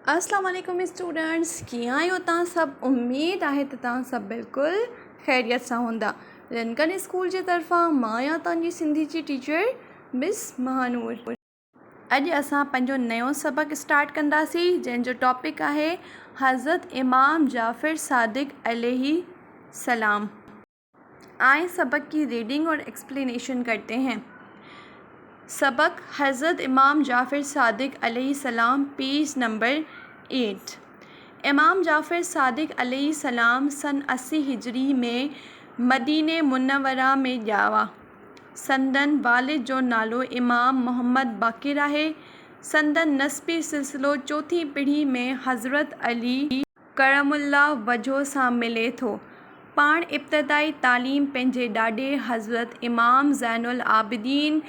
अस्सलाम वालेकुम स्टूडेंट्स, कीअं आहियो तव्हां सभु। उमेद आहे त तव्हां सभु बिल्कुलु ख़ैरियत सां हूंदा। लिंकन स्कूल जे तरफ़ां मां आहियां तव्हांजी सिंधी जी टीचर मिस महानूर। अॼु असां पंहिंजो नयो सबक़ु स्टार्ट कंदासीं जंहिंजो टॉपिक आहे हज़रत इमाम जाफ़र सादिक अलैहि सलाम। आए सबक की रीडिंग और एक्सप्लेनेशन करते हैं। सबक हज़रत इमाम जाफ़र सादिक अलैहिस्सलाम, पेज नंबर 8। इमाम जाफ़र सादिक अलैहिस्सलाम सन 80 हिजरी में मदीने मुनव्वरा में ॼावा। संदन वालिद जो नालो इमाम मोहम्मद बाक़िर आहे। संदन नस्बी सिलसिलो चौथी पीढ़ी में हज़रत अली करमुल्लाह वजह सां मिले थो। पाण इब्तिदाई तालीम पंहिंजे ॾाॾे हज़रत इमाम ज़ैनुल आबिदीन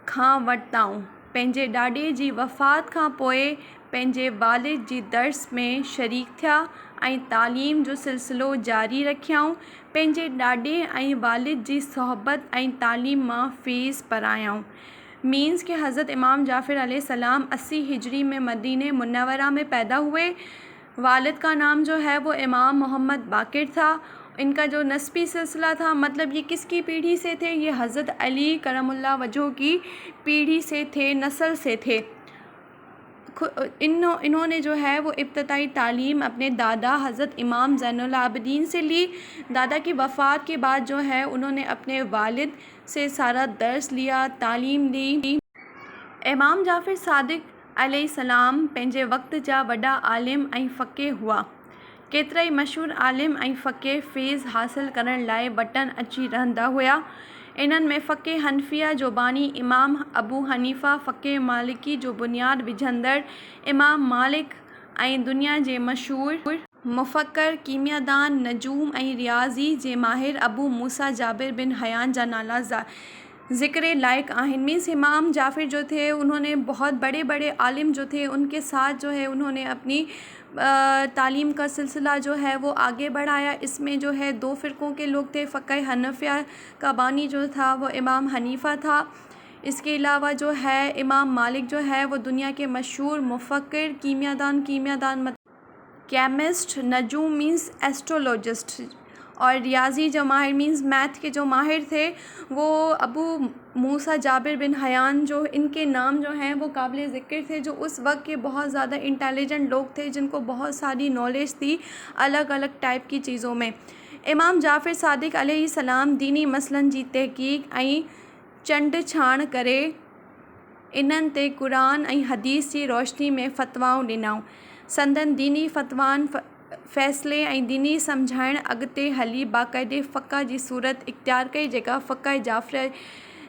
खां वरिताऊं। पंहिंजे ॾाॾे जी वफ़ात खां पोइ पंहिंजे वालिद जी दर्स में शरीक थिया ऐं तालीम जो सिलसिलो जारी रखियाऊं। पंहिंजे ॾाॾे ऐं वालिद जी सोहबत ऐं तालीम मां फ़ैज़ परायाऊं। मीन्स के हज़रत इमाम जाफ़र अलैहिस्सलाम 80 हिजरी में मदीने मुनव्वरा में पैदा हुए। वालिद का नाम जो है वो इमाम मोहम्मद बाक़िर था। इनका जो नस्बी सिलसिला था, मतलब ये किसकी पीढ़ी से थे, ये हज़रत अली करमुल्लाह वजह की पीढ़ी से थे, नस्ल से थे। इन्होंने जो है वो इब्तिदाई तालीम अपने दादा हज़रत इमाम ज़ैनुल आबिदीन से ली। दादा की वफ़ात के बाद जो है उन्होंने अपने वालिद से सारा दर्स लिया, तालीम दी। इमाम जाफ़र सादिक अलैहिस्सलाम पंहिंजे वक़्त जा वॾा आलिम ऐं फ़क़ीह हुआ। केतिराई मशहूर आलिम ऐं फ़क़ीह फ़ैज़ हासिल करण लाइ वतन अची रहंदा हुआ। इन्हनि में फ़क़ीह हनफिया जो बानी इमाम अबू हनीफ़ा, फ़क़ीह मालिकी जो बुनियाद विझंदड़ इमाम मालिक ऐं दुनिया जे मशहूर मुफ़क्किर, कीमियादान, नजूम ऐं रियाज़ी जे माहिर अबू मूसा जाबिर बिन हयान जा नाला ज़िक्र लायक आहिनि। मीन्स इमाम जाफ़र जो थे उन्होंने बहुत बड़े बड़े आलिम जो थे उनके साथ जो है उन्होंने अपनी तालीम का सिलसिला जो है वो आगे बढ़ाया। इसमें जो है दो फ़िरक़ों के लोग थे। फ़क़ीह हनफिया का बानी जो था वो इमाम हनीफ़ा था। इसके अलावा जो है इमाम मालिक जो है वो दुनिया के मशहूर मुफ़क्किर, कीमियादान मतलब केमिस्ट, नजूम मीन्स एस्ट्रोलॉजिस्ट, और रियाज़ी जो माहिर मीन्स मैथ के जो माहिर थे वो अबू मूसा जाबिर बिन हयान, जो इनके नाम जो हैं वो काबिल ज़िक्र थे, जो उस वक्त के बहुत ज़्यादा इंटेलिजेंट लोग थे जिनको बहुत सारी नॉलेज थी अलग अलग टाइप की चीज़ों में। इमाम जाफ़र सादिक अलैहिस्सलाम दीनी मसलन जी तहक़ीक़ ऐं चंड छाण करे इन्हनि ते क़ुरान ऐं हदीस जी रोशनी में फ़तवाऊं ॾिनाऊं। संदन दीनी फ़तवान फ़ैसिले ऐं दीनी सम्झाइण अॻिते हली बाक़ाइदे फ़क़ह जी सूरत इख्तियार कई, जेका फ़क़ह जाफ़र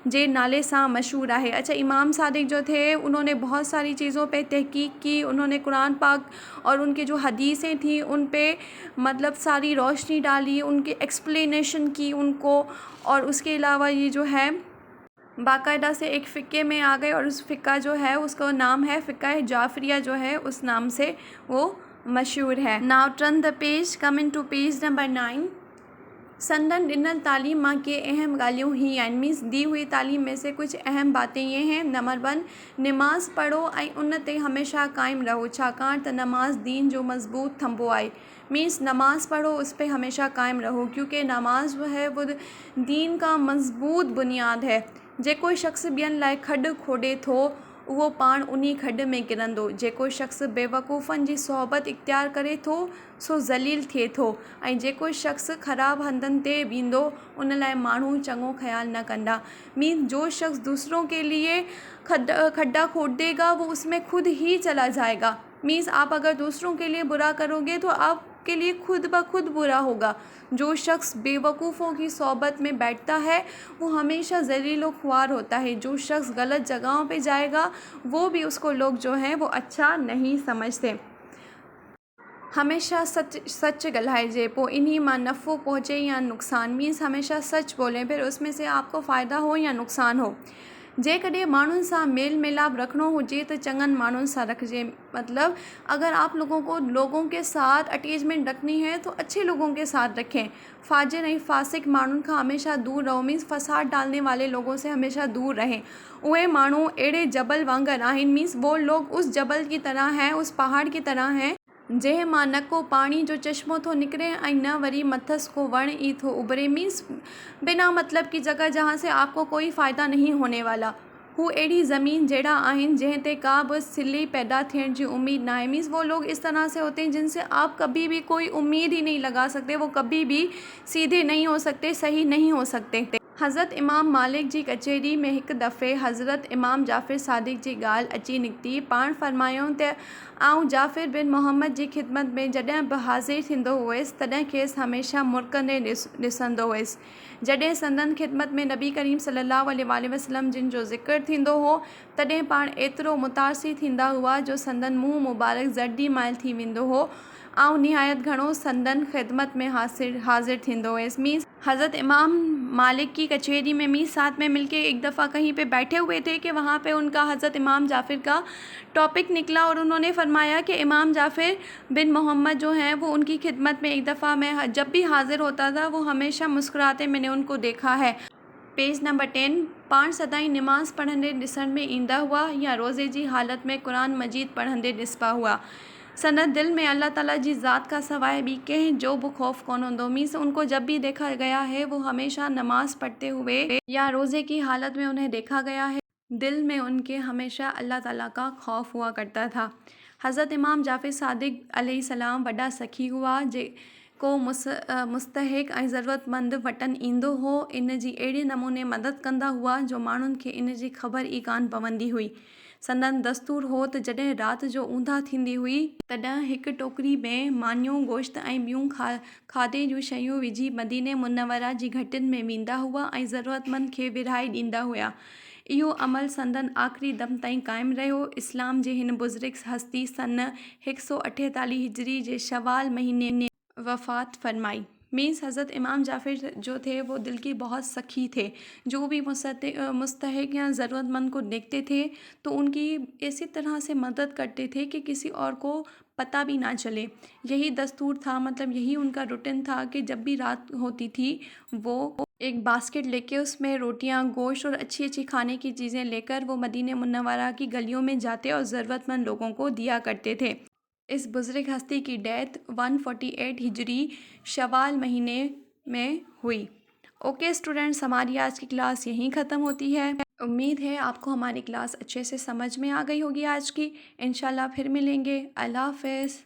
जे नाले सां मशहूर आहे। अच्छा, इमाम सादिक जो थे उन्होंने बहुत सारी चीज़ों पे तहक़ीक़ की। उन्होंने कुरान पाक और उनके जो हदीसें थी उन पे मतलब सारी रोशनी डाली, उनके एक्सप्लेनेशन की उनको, और उसके अलावा ये जो है बाकायदा से एक फ़िक़े में आ गए और उस फ़िक़ा जो है उसका नाम है फ़िक़ा जाफ़रिया, जो है उस नाम से वो मशहूर है। Now turn the page, coming to page number 9। संदन ॾिनल तालीम मां के अहम ॻाल्हियूं ही आहिनि। मीन्स दी हुई तालीम में से कुछ अहम बातें ये हैं। नंबर 1, नमाज़ पढ़ो ऐं उन ते हमेशा क़ाइमु रहो, छाकाणि त नमाज़ दीन जो मज़बूत थंबो आहे। मीन्स नमाज़ पढ़ो, उस पर हमेशा कायम रहो, क्योंकि नमाज जो है वो दीन का मज़बूत बुनियाद है। जेको शख़्स ॿियनि लाइ खॾु खोॾे थो उहो पाण उन्ही खॾ में किरंदो। जेको शख़्स बेवकूफ़नि जी सोहबत इख्तियार करे थो सो ज़लील थिए थो, ऐं जेको शख़्स ख़राब हंधनि ते बीहंदो उन लाइ माण्हू चङो ख़्याल न कंदा। मीन्स जो शख़्स दूसरों के लिए खड्डा खोद देगा वो उसमें खुद ही चला जाएगा। मीन्स आप अगर दूसरों के लिए बुरा करोगे तो आपके लिए खुद ब खुद बुरा होगा। जो शख्स बेवकूफ़ों की सोहबत में बैठता है वो हमेशा ज़लील और ख्वार होता है। जो शख्स गलत जगहों पे जाएगा वो भी उसको लोग जो हैं वो अच्छा नहीं समझते। हमेशा सच ॻाल्हाइजे, पोइ इन्ही मां नफ़ो पहुचे या नुक़सान। मीन्स हमेशा सच बोलें, फिर उसमें से आपको फ़ायदा हो या नुक़सान हो। जेकॾहिं माण्हुनि सां मेल मिलाप रखिणो हुजे त चङनि माण्हुनि सां रखिजे। मतलब अगर आप लोगों को लोगों के साथ अटैचमेंट रखनी है तो अच्छे लोगों के साथ रखें। फाजिर ऐं फासिक माण्हुनि खां हमेशा दूर रहो, मीन्स फसाद डालने वाले लोगों से हमेशा दूर रहें। उहे माण्हू अहिड़े जबल वांगुरु आहिनि, मीन्स वो लोग उस जबल की तरह हैं, उस पहाड़ की तरह हैं जंहिं मां न को पाणी जो चश्मो थो निकिरे ऐं न वरी मथस को वण ई थो उभरे, मीन्स बिना मतलब की जगह जहाँ से आपको कोई फ़ायदा नहीं होने वाला। हू अहिड़ी ज़मीन जहिड़ा आहिनि जंहिं ते का बि सिली पैदा थियण जी उम्मीद ना है, मीन्स वो लोग इस तरह से होते हैं जिनसे आप कभी भी कोई उम्मीद ही नहीं लगा सकते, वो कभी भी सीधे नहीं हो सकते, सही नहीं हो सकते। हज़रत इमाम मालिक जी कचहरी में हिकु दफ़े हज़रत इमाम जाफ़िर सादिक जी ॻाल्हि अची निकिती। पाण फ़रमायूं त आउं जाफ़िर बिन मोहम्मद जी ख़िदमत में जॾहिं बि हाज़िर थींदो हुअसि तॾहिं खेसि हमेशह मुरकंदे ॾिसंदो हुअसि। जॾहिं संदन ख़िदमत में नबी करीम सल्लल्लाहु अलैहि वसल्लम जिन जो ज़िक्र थींदो हो तॾहिं पाण एतिरो मुतासिर थींदा हुआ जो संदन मुंहुं मुबारक ज़र्दी माइल थी वेंदो हो। आउं निहायत घणो संदन ख़िदमत में हाज़िर थींदो हुअसि। मीन्स हज़रत इमाम मालिक की कचहरी में मीन्स साथ में मिलके एक दफ़ा कहीं पे बैठे हुए थे कि वहाँ पे उनका हज़रत इमाम जाफ़िर का टॉपिक निकला और उन्होंने फरमाया कि इमाम जाफ़िर बिन मोहम्मद जो हैं वो उनकी खिदमत में एक दफ़ा मैं जब भी हाज़िर होता था वो हमेशा मुस्कुराते मैंने उनको देखा है। Page number 10। पाण सदाई नमाज़ पढ़ंदे ॾिसण में ईंदा हुआ या रोज़े जी हालत में कुरान मजीद पढ़ंदे ॾिसबा हुआ। संदन दिल में अल्लाह ताला जी ज़ात का सवाइ ॿी कंहिं जो बि खौफ कोन हूंदो, मीन्स उनको जब भी देखा गया है वो हमेशा नमाज पढ़ते हुए या रोज़े की हालत में उन्हें देखा गया है, दिल में उनके हमेशा अल्लाह ताला का खौफ हुआ करता था। हज़रत इमाम जाफ़िर सादिक अलैहिस्सलाम वॾा सखी हुआ को मुस्तहिक ऐं ज़रूरतमंद वटनि ईंदो हो, इन जी अहिड़े नमूने मदद कंदा हुआ जो माण्हुनि खे इन जी ख़बर ई कान पवंदी हुई। संदन दस्तूर हो त जॾहिं राति जो ऊंधा थींदी हुई तॾहिं हिकु टोकरी में मानियो गोश्त ऐं ॿियूं खाधे जूं शयूं विझी मदीने मुनव्वरा जी घटियुनि में वेंदा हुआ ऐं ज़रूरतमंद खे विरहाए ॾींदा हुआ। इहो अमल संदन आख़िरी दम ताईं क़ाइमु रहियो। इस्लाम जे हिन बुज़ुर्ग हस्ती सन 148 हिजरी जे शवाल महीने वफ़ात फरमाई। मीन्स हज़रत इमाम जाफ़िर जो थे वो दिल की बहुत सखी थे, जो भी मुस्तहिक या ज़रूरतमंद को देखते थे तो उनकी इसी तरह से मदद करते थे कि किसी और को पता भी ना चले। यही दस्तूर था, मतलब यही उनका रूटीन था कि जब भी रात होती थी वो एक बास्केट लेके उसमें रोटियां, गोश्त और अच्छी अच्छी खाने की चीज़ें लेकर वो मदीने मुनव्वरा की गलियों में जाते और ज़रूरतमंद लोगों को दिया करते थे। इस बुज़ुर्ग हस्ती की डेथ 148 हिजरी शवाल महीने में हुई। ओके स्टूडेंट्स, हमारी आज की क्लास यहीं ख़त्म होती है। उम्मीद है आपको हमारी क्लास अच्छे से समझ में आ गई होगी आज की। इंशाल्लाह फिर मिलेंगे। अल्लाह हाफ़िज़।